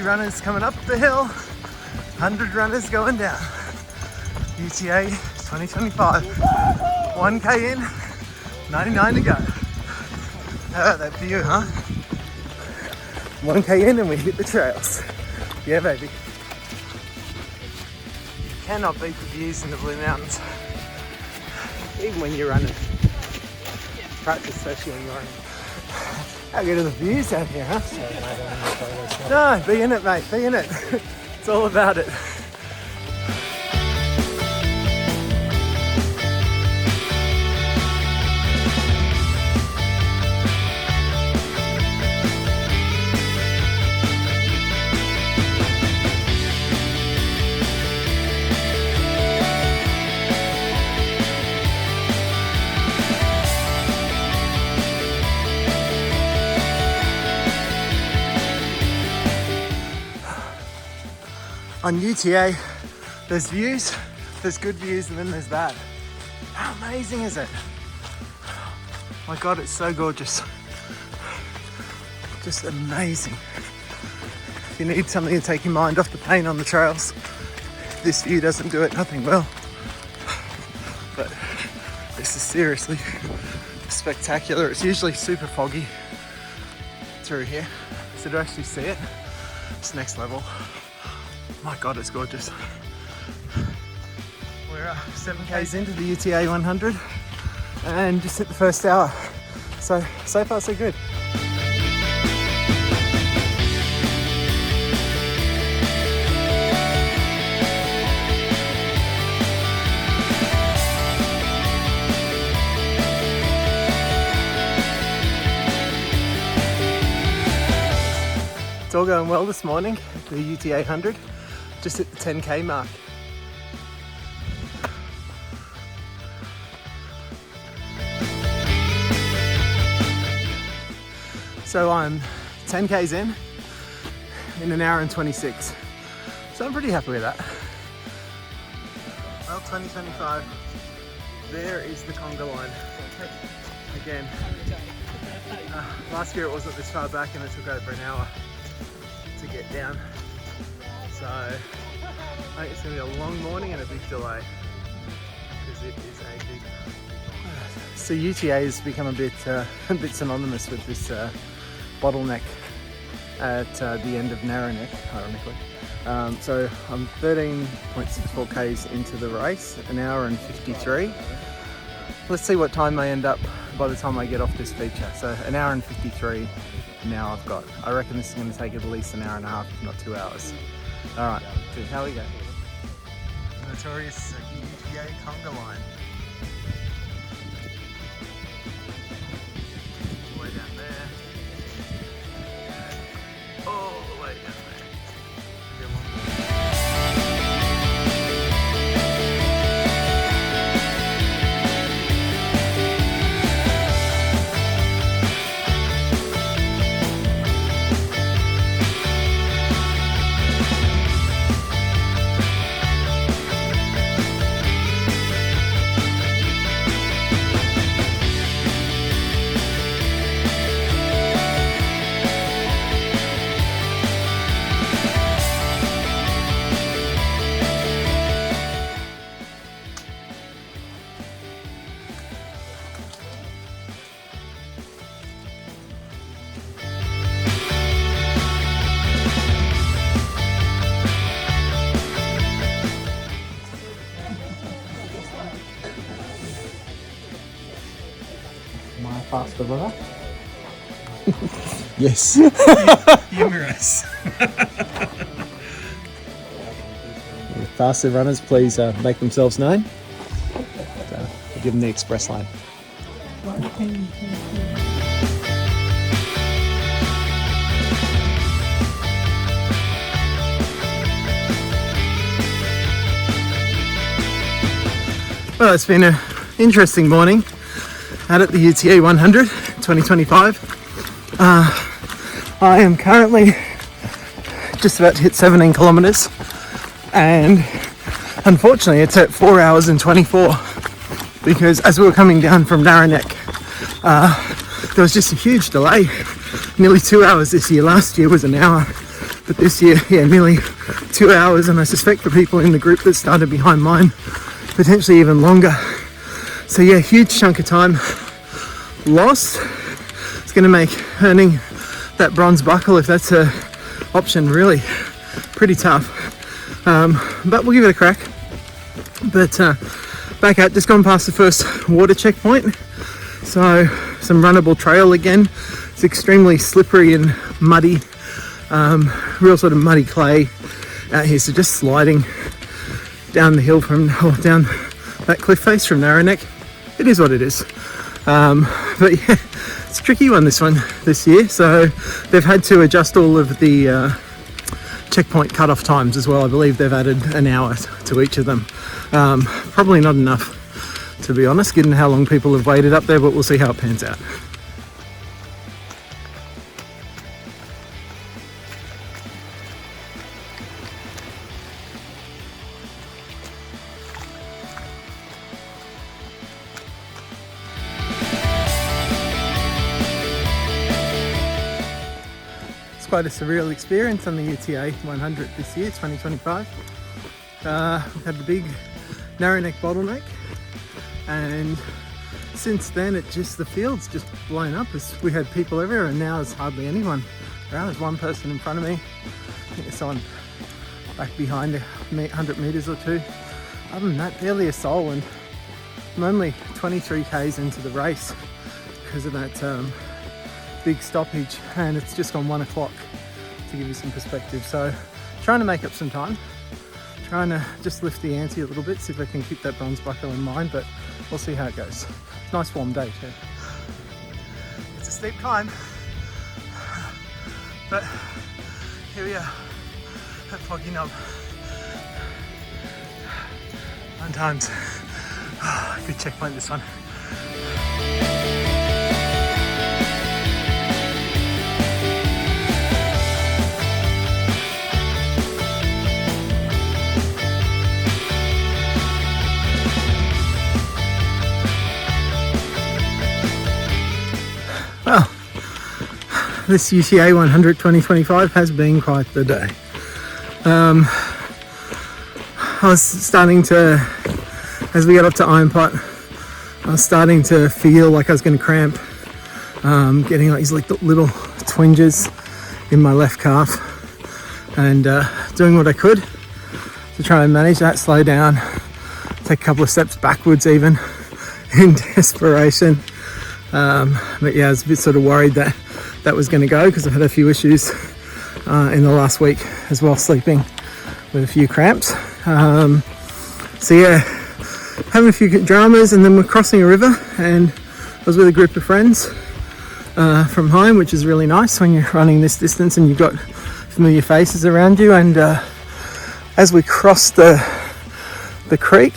runners coming up the hill, 100 runners going down. UTA 2025. 1k in, 99 to go. How about that view, huh? 1k in and we hit the trails. Yeah, baby. You cannot beat the views in the Blue Mountains. Even when you're running. Practice, especially when you're running. How good are the views out here, huh? No, be in it, mate. Be in it. It's all about it. On UTA, there's views, there's good views, and then there's bad. How amazing is it? My God, it's so gorgeous. Just amazing. If you need something to take your mind off the pain on the trails, this view doesn't do it, nothing will. But this is seriously spectacular. It's usually super foggy through here, so to actually see it, it's next level. My God, it's gorgeous. We're 7k's into the UTA 100 and just hit the first hour. So far so good. It's all going well this morning, the UTA 100. Just hit the 10k mark. So I'm 10k's in an hour and 26. So I'm pretty happy with that. Well, 2025, there is the conga line. Again, last year it wasn't this far back and it took over an hour to get down. So I think it's going to be a long morning and a big delay because it is a big. So UTA has become a bit synonymous with this bottleneck at the end of Narrow Neck, ironically. So I'm 13.64 k's into the race, an hour and 53. Let's see what time I end up by the time I get off this feature. So an hour and 53 now I've got. I reckon this is going to take at least an hour and a half, if not 2 hours. All right, dude, how we go? The notorious UTA conga line. All the way down there. All the way down there. Faster runner? Yes. Humorous. Faster runners, please make themselves known. We'll give them the express line. Well, it's been an interesting morning out at the UTA 100 2025. I am currently just about to hit 17 kilometers and unfortunately it's at 4 hours and 24 because as we were coming down from Narrow Neck there was just a huge delay. Nearly 2 hours this year. Last year was an hour. But this year, yeah, nearly 2 hours, and I suspect the people in the group that started behind mine, potentially even longer. So yeah, huge chunk of time lost. It's going to make earning that bronze buckle, if that's a option, really pretty tough. But we'll give it a crack. But back out, just gone past the first water checkpoint. So some runnable trail again. It's extremely slippery and muddy, real sort of muddy clay out here. So just sliding down the hill down that cliff face from Narrow Neck. It is what it is. But yeah, it's a tricky one this year. So they've had to adjust all of the checkpoint cut-off times as well. I believe they've added an hour to each of them. Probably not enough, to be honest, given how long people have waited up there, but we'll see how it pans out. Quite a surreal experience on the UTA 100 this year, 2025. We've had the big Narrow Neck bottleneck, and since then the field's just blown up. We had people everywhere, and now there's hardly anyone around. There's one person in front of me. I think there's someone back behind 100 metres or two. Other than that, barely a soul, and I'm only 23 k's into the race because of that big stoppage, and it's just gone 1 o'clock, to give you some perspective. So trying to make up some time, trying to just lift the ante a little bit, see if I can keep that bronze buckle in mind, but we'll see how it goes. Nice warm day too. It's a steep climb, but here we are at Foggy Knob. 9 times. Good checkpoint this one. Well, this UTA 100 2025 has been quite the day. I was starting to, as we got up to Iron Pot, I was starting to feel like I was going to cramp, getting like these little twinges in my left calf, and doing what I could to try and manage that, slow down, take a couple of steps backwards even in desperation. But yeah, I was a bit sort of worried that was going to go, because I've had a few issues in the last week as well, sleeping with a few cramps. So yeah, having a few dramas, and then we're crossing a river, and I was with a group of friends from home, which is really nice when you're running this distance and you've got familiar faces around you. And as we crossed the creek,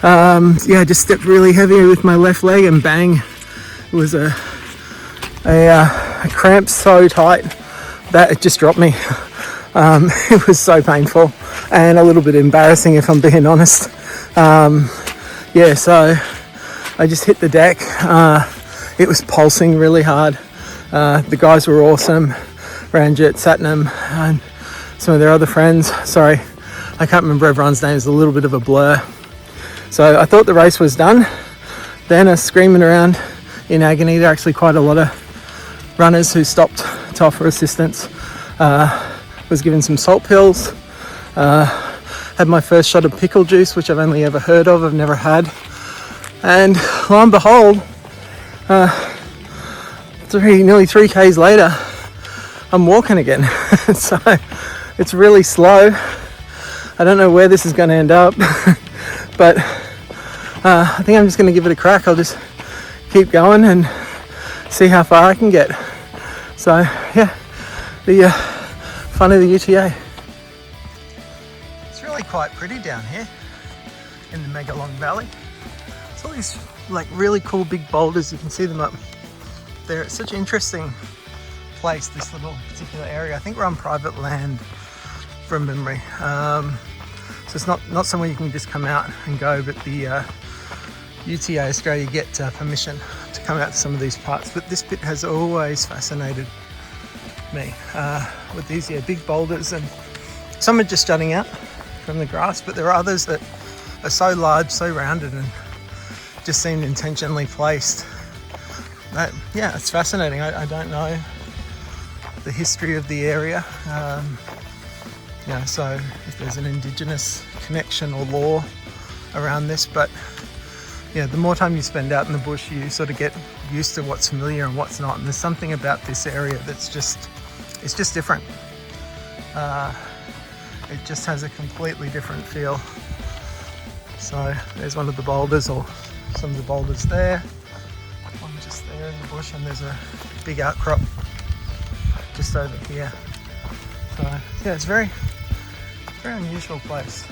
yeah, I just stepped really heavy with my left leg, and bang, it was a cramp so tight that it just dropped me. It was so painful and a little bit embarrassing, if I'm being honest. Yeah, so I just hit the deck. It was pulsing really hard. The guys were awesome. Ranjit, Satnam, and some of their other friends. Sorry, I can't remember everyone's name. It's a little bit of a blur. So I thought the race was done. Then I was screaming around in agony. There are actually quite a lot of runners who stopped to offer assistance. Was given some salt pills. Had my first shot of pickle juice, which I've only ever heard of. I've never had. And lo and behold, nearly 3 k's later, I'm walking again. So it's really slow. I don't know where this is going to end up, but I think I'm just going to give it a crack. I'll just keep going and see how far I can get. So yeah, the fun of the UTA. It's really quite pretty down here in the Megalong Valley. It's all these like really cool big boulders. You can see them up there. It's such an interesting place, this little particular area. I think we're on private land from memory. So it's not somewhere you can just come out and go, but the UTA Australia get permission to come out to some of these parts. But this bit has always fascinated me with these big boulders, and some are just jutting out from the grass, but there are others that are so large, so rounded, and just seemed intentionally placed. Yeah, it's fascinating. I don't know the history of the area, so if there's an indigenous connection or lore around this, but yeah, the more time you spend out in the bush, you sort of get used to what's familiar and what's not, and there's something about this area that's just different. It just has a completely different feel. So there's one of the boulders, or some of the boulders there, one just there in the bush, and there's a big outcrop just over here. So yeah, it's very unusual place.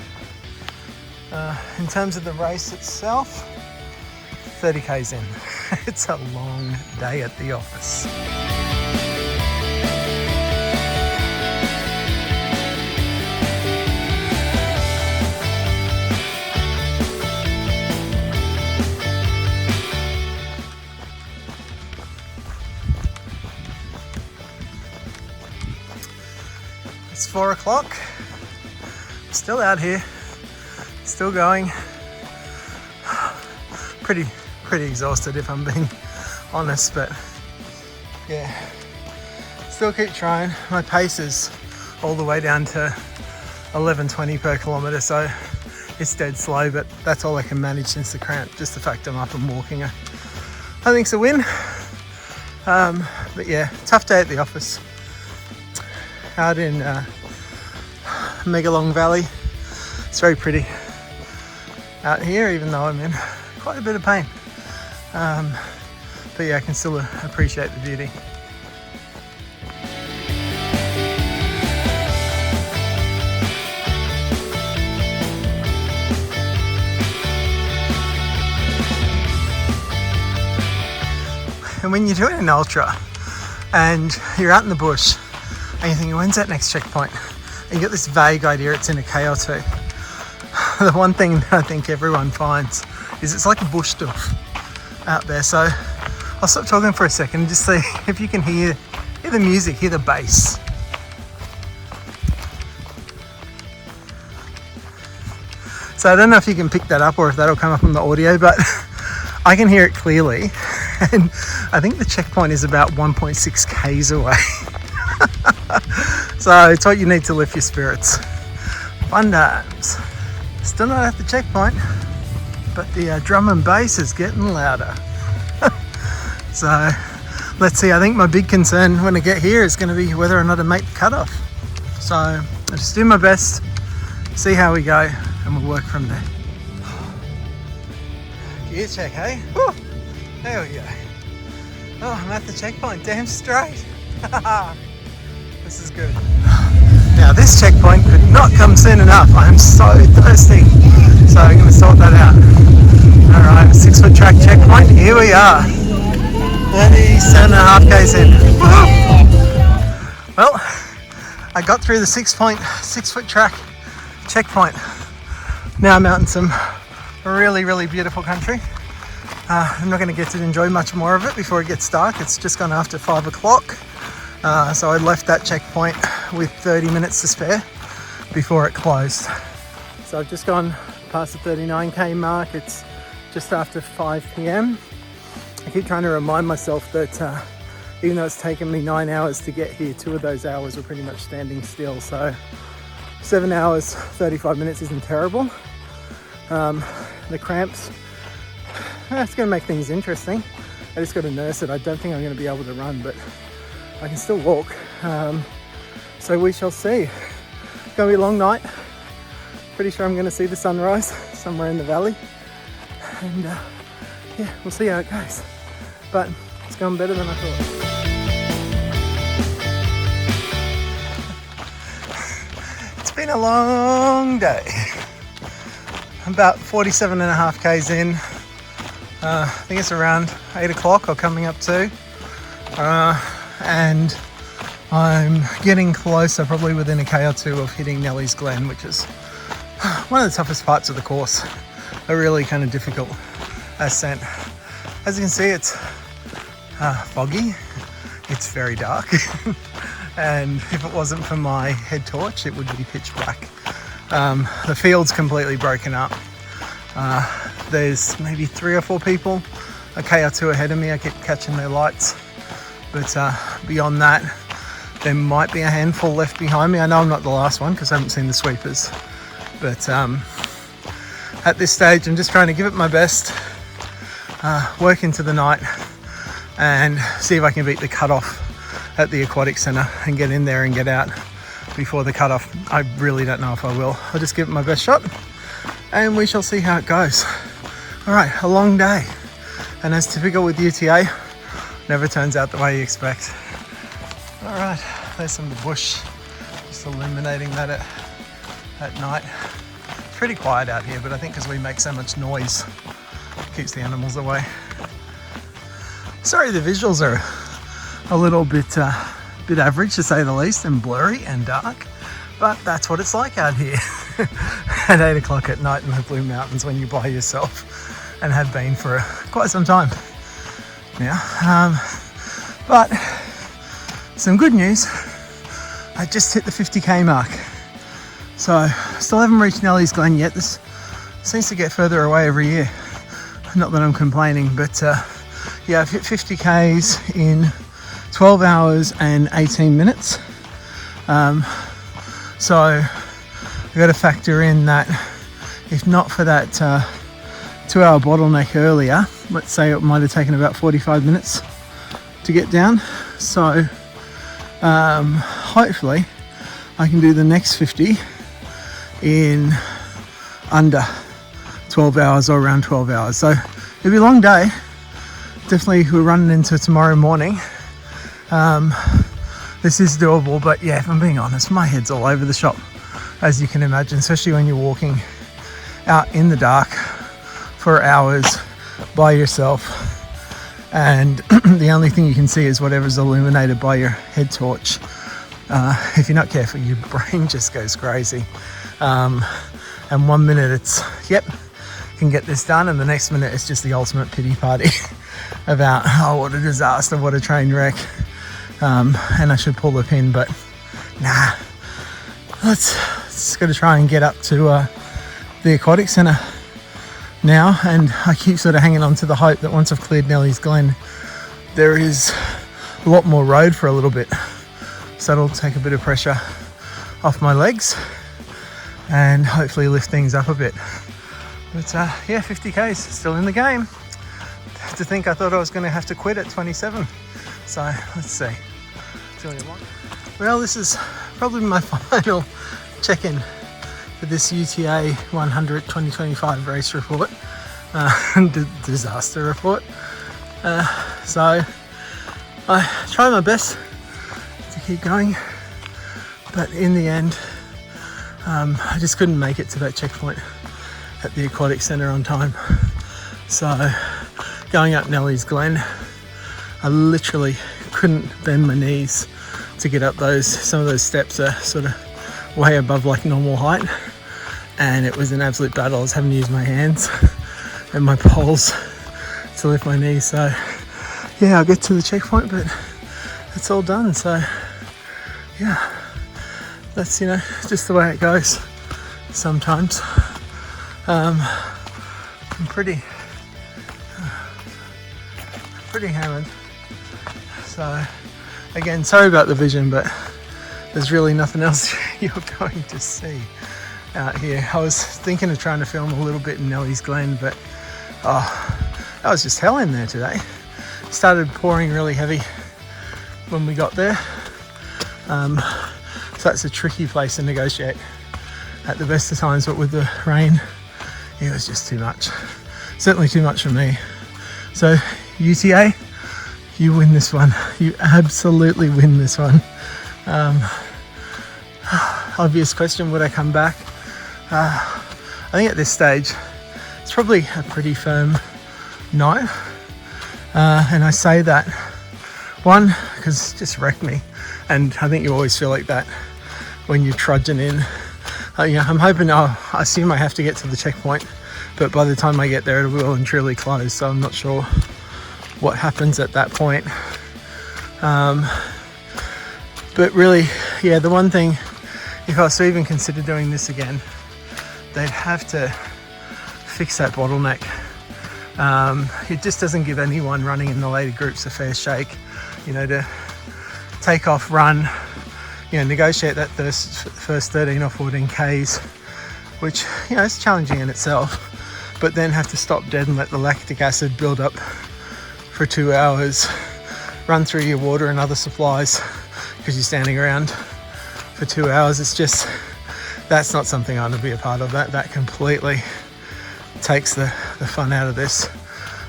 In terms of the race itself, 30 k's in. It's a long day at the office. It's 4 o'clock. Still out here, still going. Pretty exhausted if I'm being honest, but yeah, still keep trying. My pace is all the way down to 11:20 per kilometre, so it's dead slow, but that's all I can manage since the cramp. Just the fact I'm up and walking, I think it's a win. But yeah, tough day at the office. Out in Megalong Valley. It's very pretty out here, even though I'm in quite a bit of pain. But yeah, I can still appreciate the beauty. And when you're doing an ultra and you're out in the bush and you're thinking, when's that next checkpoint? And you get this vague idea it's in a K or two. The one thing that I think everyone finds is it's like a bush stuff out there. So I'll stop talking for a second and just see if you can hear the music, hear the bass. So I don't know if you can pick that up or if that'll come up on the audio, but I can hear it clearly. And I think the checkpoint is about 1.6 k's away. So it's what you need to lift your spirits. Fun times. Still not at the checkpoint, but the drum and bass is getting louder. So let's see. I think my big concern when I get here is going to be whether or not I make the cutoff. So I'll just do my best, see how we go, and we'll work from there. Gear check, hey? Woo! There we go. Oh, I'm at the checkpoint, damn straight. This is good. Now this checkpoint could not come soon enough. I'm so thirsty. So I'm going to sort that out. Alright, 6 foot track checkpoint. Here we are. 37.5 k's in. Well, I got through the 6 foot track checkpoint. Now I'm out in some really beautiful country. I'm not going to get to enjoy much more of it before it gets dark. It's just gone after 5 o'clock. So I left that checkpoint with 30 minutes to spare before it closed. So I've just gone past the 39k mark. It's just after 5 p.m. I keep trying to remind myself that even though it's taken me 9 hours to get here, 2 of those hours were pretty much standing still. So 7 hours, 35 minutes isn't terrible. The cramps, it's going to make things interesting. I just got to nurse it. I don't think I'm going to be able to run, but I can still walk. So we shall see. It's going to be a long night. Pretty sure I'm going to see the sunrise somewhere in the valley. And yeah, we'll see how it goes. But it's going better than I thought. It's been a long day. I'm about 47.5 k's in. I think it's around 8 o'clock or coming up to. And I'm getting closer, probably within a k or two of hitting Nelly's Glen, which is one of the toughest parts of the course. A really kind of difficult ascent. As you can see, it's foggy. It's very dark. and if it wasn't for my head torch it would be pitch black. The field's completely broken up. There's maybe 3 or 4 people a K or 2 ahead of me. I keep catching their lights, but beyond that there might be a handful left behind me. I know I'm not the last one because I haven't seen the sweepers, but at this stage I'm just trying to give it my best, work into the night and see if I can beat the cutoff at the aquatic centre and get in there and get out before the cutoff. I really don't know if I will. I'll just give it my best shot and we shall see how it goes. All right, a long day, and as typical with UTA, never turns out the way you expect. All right, there's some of the bush, just illuminating that at night. It's pretty quiet out here, but I think because we make so much noise, it keeps the animals away. Sorry, the visuals are a little bit average to say the least, and blurry and dark, but that's what it's like out here at 8 o'clock at night in the Blue Mountains when you're by yourself, and have been for quite some time now. But some good news, I just hit the 50k mark, so still haven't reached Nellie's Glen yet. This seems to get further away every year, not that I'm complaining, but yeah, I've hit 50k's in 12 hours and 18 minutes. So I've got to factor in that if not for that 2-hour bottleneck earlier, let's say it might have taken about 45 minutes to get down. So hopefully I can do the next 50 in under 12 hours or around 12 hours. So it'll be a long day. Definitely we're running into tomorrow morning. This is doable, but yeah, if I'm being honest, my head's all over the shop, as you can imagine, especially when you're walking out in the dark for hours by yourself and the only thing you can see is whatever's illuminated by your head torch. If you're not careful, your brain just goes crazy, and 1 minute it's yep, can get this done, and the next minute it's just the ultimate pity party about, oh, what a disaster, what a train wreck, and I should pull the pin, but nah, let's just got to try and get up to the aquatic centre now, and I keep sort of hanging on to the hope that once I've cleared Nellie's Glen there is a lot more road for a little bit, so that'll take a bit of pressure off my legs and hopefully lift things up a bit. But yeah, 50k's still in the game. To think I thought I was going to have to quit at 27, so let's see. Well, this is probably my final check-in for this UTA 100 2025 race report, disaster report. So I try my best to keep going, but in the end I just couldn't make it to that checkpoint at the aquatic centre on time. So going up Nellie's Glen, I literally couldn't bend my knees to get up those. Some of those steps are sort of way above like normal height, and it was an absolute battle. I was having to use my hands and my poles to lift my knees. So yeah, I'll get to the checkpoint, but it's all done. So yeah, that's, you know, just the way it goes sometimes. I'm pretty hammered, so again, sorry about the vision, but there's really nothing else you're going to see out here. I was thinking of trying to film a little bit in Nellie's Glen, but that was just hell in there today. It started pouring really heavy when we got there, so that's a tricky place to negotiate at the best of times, but with the rain it was just too much, certainly too much for me. So UTA, you win this one. You absolutely win this one. Obvious question, would I come back? I think at this stage it's probably a pretty firm no, and I say that one because it just wrecked me, and I think you always feel like that when you're trudging in. Yeah, I'm hoping, I assume I have to get to the checkpoint, but by the time I get there it will well and truly close, so I'm not sure what happens at that point. But really, yeah, the one thing, if I was to even consider doing this again, they'd have to fix that bottleneck. It just doesn't give anyone running in the later groups a fair shake, you know, to take off, run, you know, negotiate that first 13 or 14 Ks, which, you know, is challenging in itself, but then have to stop dead and let the lactic acid build up for 2 hours, run through your water and other supplies because you're standing around for 2 hours. It's just, that's not something I want to be a part of. That completely takes the fun out of this.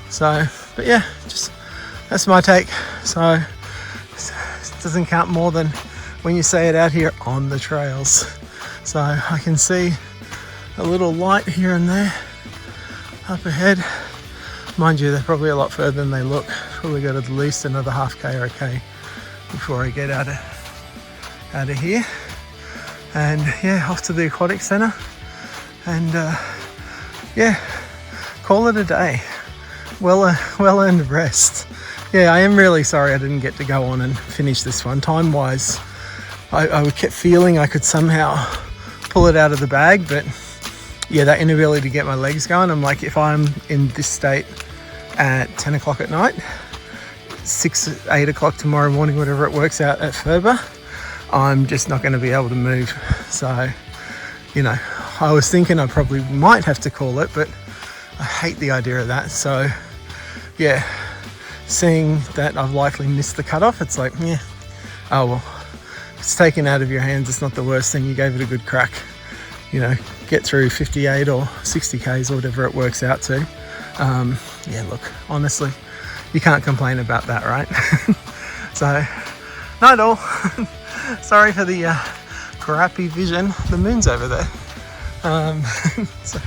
So, but yeah, just that's my take. So it doesn't count more than when you say it out here on the trails. So I can see a little light here and there up ahead. Mind you, they're probably a lot further than they look. Probably got at least another half K or a K before I get out of here. And yeah, off to the aquatic centre. And yeah, call it a day. Well earned rest. Yeah, I am really sorry I didn't get to go on and finish this one. Time wise, I kept feeling I could somehow pull it out of the bag, but yeah, that inability to get my legs going, I'm like, if I'm in this state at 10 o'clock at night, 8 o'clock tomorrow morning, whatever it works out at Ferber, I'm just not going to be able to move. So, you know, I was thinking I probably might have to call it, but I hate the idea of that. So yeah, seeing that I've likely missed the cutoff, it's like, yeah, oh well, it's taken out of your hands. It's not the worst thing. You gave it a good crack, you know, get through 58 or 60 Ks or whatever it works out to. Yeah, look, honestly, you can't complain about that, right? So, not at all. Sorry for the crappy vision. The moon's over there. So,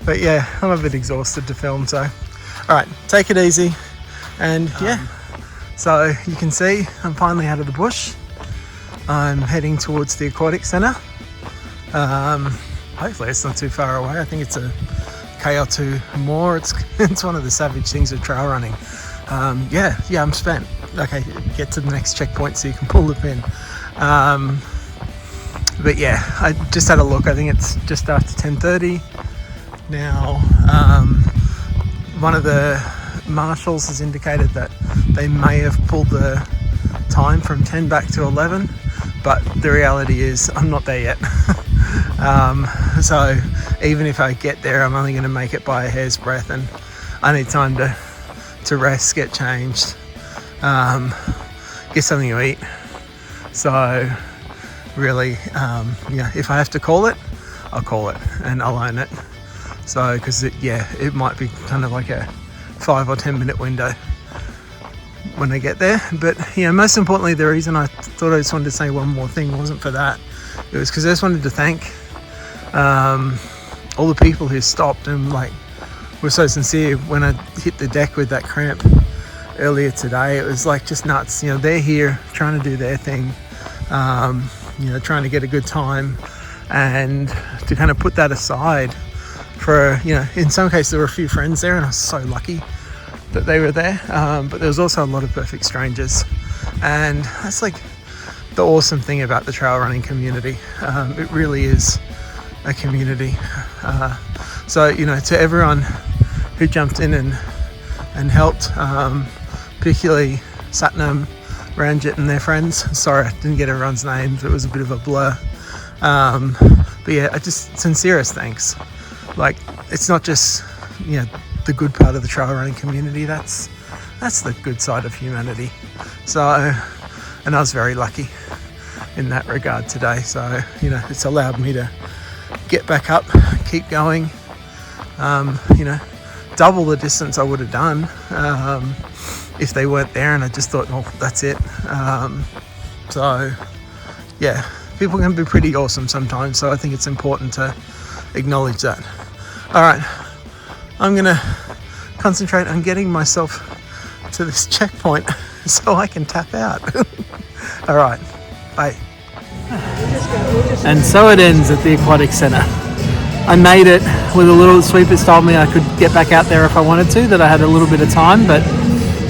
but yeah, I'm a bit exhausted to film. So, all right, take it easy. And yeah, so you can see I'm finally out of the bush. I'm heading towards the aquatic centre. Hopefully it's not too far away. I think it's a K or two more. It's one of the savage things of trail running. Yeah, I'm spent. Okay, get to the next checkpoint so you can pull the pin. But yeah, I just had a look. I think it's just after 10:30 now. One of the marshals has indicated that they may have pulled the time from 10 back to 11, but the reality is I'm not there yet. So even if I get there, I'm only going to make it by a hair's breadth, and I need time to rest, get changed, get something to eat. So really, yeah, if I have to call it, I'll call it and I'll own it. So, because it might be kind of like a 5 or 10 minute window when I get there. But yeah, most importantly, the reason I thought I just wanted to say one more thing wasn't for that. It was because I just wanted to thank all the people who stopped and like were so sincere. When I hit the deck with that cramp earlier today, it was like just nuts. You know, they're here trying to do their thing, you know, trying to get a good time, and to kind of put that aside for, you know, in some cases there were a few friends there and I was so lucky that they were there, but there was also a lot of perfect strangers, and that's like the awesome thing about the trail running community. It really is a community. So, you know, to everyone who jumped in and helped, particularly Satnam, Ranjit and their friends. Sorry, I didn't get everyone's names. It was a bit of a blur. But yeah, I just sincerest thanks. Like, it's not just, you know, the good part of the trail running community. That's the good side of humanity. So, and I was very lucky in that regard today. So, you know, it's allowed me to get back up, keep going, you know, double the distance I would have done if they weren't there, and I just thought, well, that's it. So yeah, people can be pretty awesome sometimes, so I think it's important to acknowledge that. All right, I'm gonna concentrate on getting myself to this checkpoint so I can tap out. All right, bye. And so it ends at the aquatic centre. I made it with a little, sweepers told me I could get back out there if I wanted to, that I had a little bit of time, but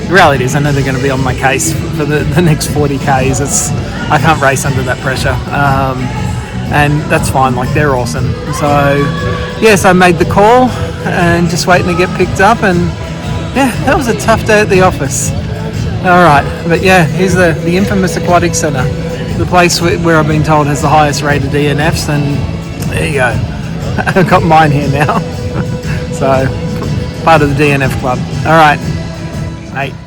the reality is I know they're going to be on my case for the next 40 Ks. I can't race under that pressure. And that's fine, like they're awesome. So yes, I made the call and just waiting to get picked up, and yeah, that was a tough day at the office. All right, but yeah, here's the infamous Aquatic Centre, the place where I've been told has the highest rated DNFs, and there you go. I've got mine here now. So part of the DNF club. All right, mate.